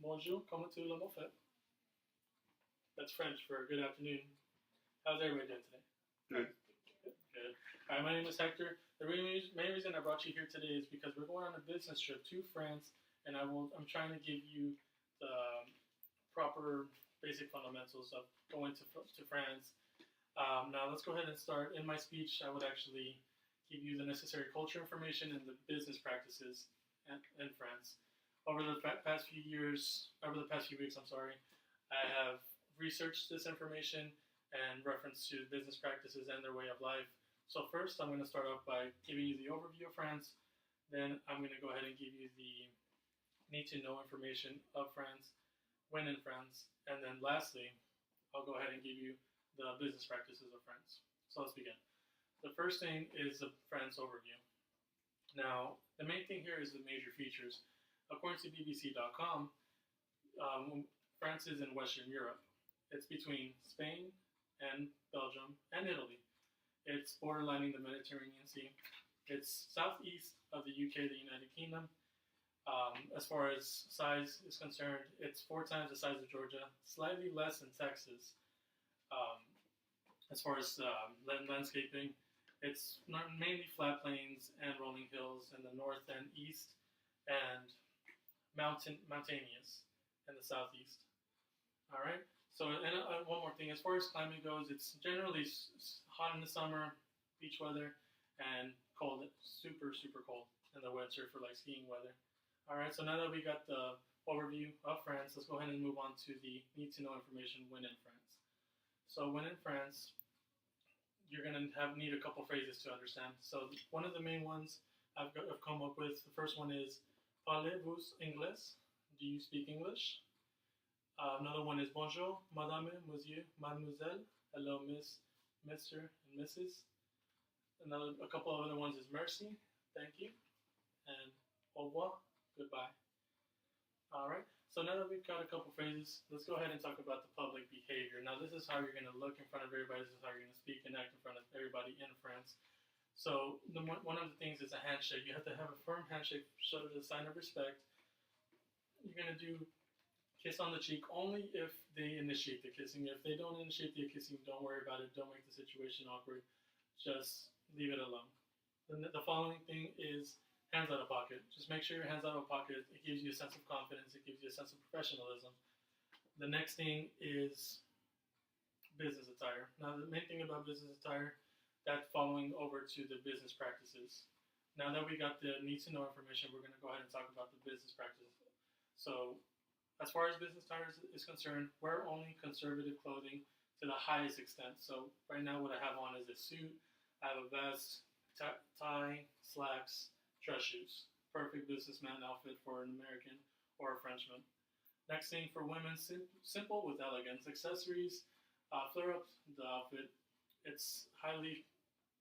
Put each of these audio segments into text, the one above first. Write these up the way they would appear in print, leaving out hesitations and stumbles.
Bonjour, comment tu le fait? That's French for good afternoon. How's everybody doing today? Good. Good. All right, my name is Hector. The main reason I brought you here today is because we're going on a business trip to France, and I'm trying to give you the proper basic fundamentals of going to France. Now, let's go ahead and start. In my speech, I would actually give you the necessary culture information and the business practices in France. Over the past few weeks, I have researched this information and reference to business practices and their way of life. So first, I'm going to start off by giving you the overview of France. Then I'm going to go ahead and give you the need to know information of France, when in France, and then lastly, I'll go ahead and give you the business practices of France. So let's begin. The first thing is the France overview. Now, the main thing here is the major features. According to BBC.com, France is in Western Europe. It's between Spain and Belgium and Italy. It's borderlining the Mediterranean Sea. It's southeast of the UK, the United Kingdom. As far as size is concerned, it's 4 times the size of Georgia, slightly less than Texas. As far as landscaping, it's mainly flat plains and rolling hills in the north and east, and mountainous in the southeast. All right. So, and one more thing, as far as climate goes, it's generally hot in the summer, beach weather, and cold, super cold in the winter for like skiing weather. All right. So now that we got the overview of France, let's go ahead and move on to the need to know information when in France. So when in France, you're gonna need a couple phrases to understand. So one of the main ones I've come up with. The first one is Parlez-vous anglais? Do you speak English? Another one is bonjour, madame, monsieur, mademoiselle. Hello, miss, Mr., and Mrs. A couple of other ones is merci, thank you, and au revoir, goodbye. All right. So now that we've got a couple phrases, let's go ahead and talk about the public behavior. Now, this is how you're going to look in front of everybody. This is how you're going to speak and act in front of everybody in France. So one of the things is a handshake. You have to have a firm handshake, show it as a sign of respect. You're going to do kiss on the cheek only if they initiate the kissing. If they don't initiate the kissing, don't worry about it. Don't make the situation awkward. Just leave it alone. The following thing is hands out of pocket. Just make sure your hands out of pocket. It gives you a sense of confidence. It gives you a sense of professionalism. The next thing is business attire. Now, the main thing about business attire, that's following over to the business practices. Now that we got the need to know information, we're going to go ahead and talk about the business practices. So, as far as business attire is concerned, wear only conservative clothing to the highest extent. So, right now, what I have on is a suit. I have a vest, tie, slacks, dress shoes. Perfect businessman outfit for an American or a Frenchman. Next thing for women, simple with elegance. Accessories, flare up the outfit. It's highly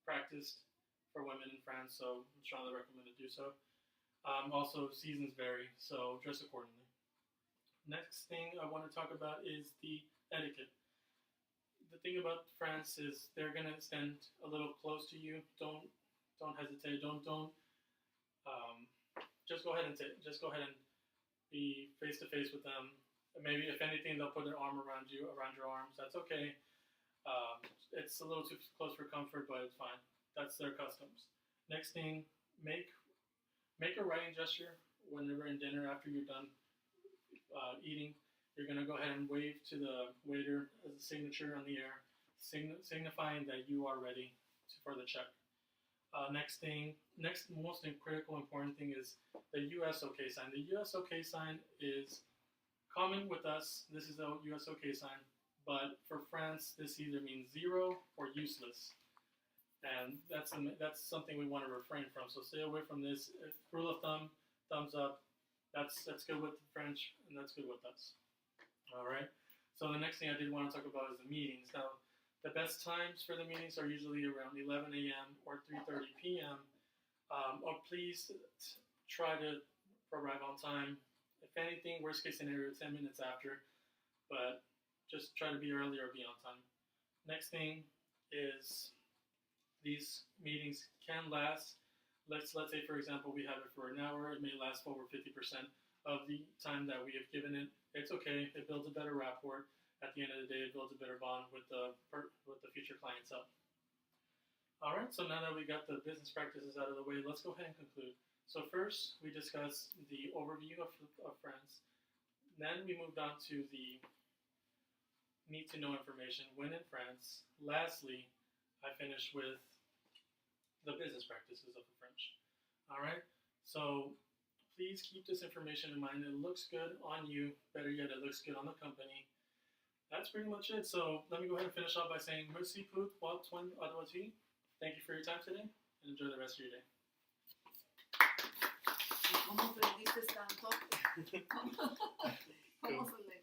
practiced for women in France, so I strongly recommend to do so. Also, seasons vary, so dress accordingly. Next thing I want to talk about is the etiquette. The thing about France is they're gonna stand a little close to you. Don't hesitate. Don't just go ahead and be face to face with them. Maybe if anything, they'll put their arm around you, around your arms. That's okay. It's a little too close for comfort, but it's fine. That's their customs. Next thing, make a writing gesture whenever in dinner after you're done eating. You're gonna go ahead and wave to the waiter as a signature on the air, signifying that you are ready for the check. Next most critical important thing is the US OK sign. The US OK sign is common with us. This is the US OK sign. But for France, this either means zero or useless, and that's something we want to refrain from. So stay away from this. Rule of thumb, thumbs up. That's good with the French, and that's good with us. All right. So the next thing I did want to talk about is the meetings. Now, the best times for the meetings are usually around 11 a.m. or 3:30 p.m. Or please try to arrive on time. If anything, worst case scenario, 10 minutes after, but just try to be early or be on time. Next thing is these meetings can last. Let's say, for example, we have it for an hour. It may last over 50% of the time that we have given it. It's okay. It builds a better rapport. At the end of the day, it builds a better bond with the future clientele. All right. So now that we got the business practices out of the way, let's go ahead and conclude. So first, we discussed the overview of France. Then we moved on to the need to know information when in France. Lastly, I finished with the business practices of the French. All right. So please keep this information in mind. It looks good on you. Better yet, it looks good on the company. That's pretty much it. So let me go ahead and finish off by saying merci pour votre temps. Thank you for your time today, and enjoy the rest of your day. ¿Cómo aprendiste tanto? ¿Cómo se le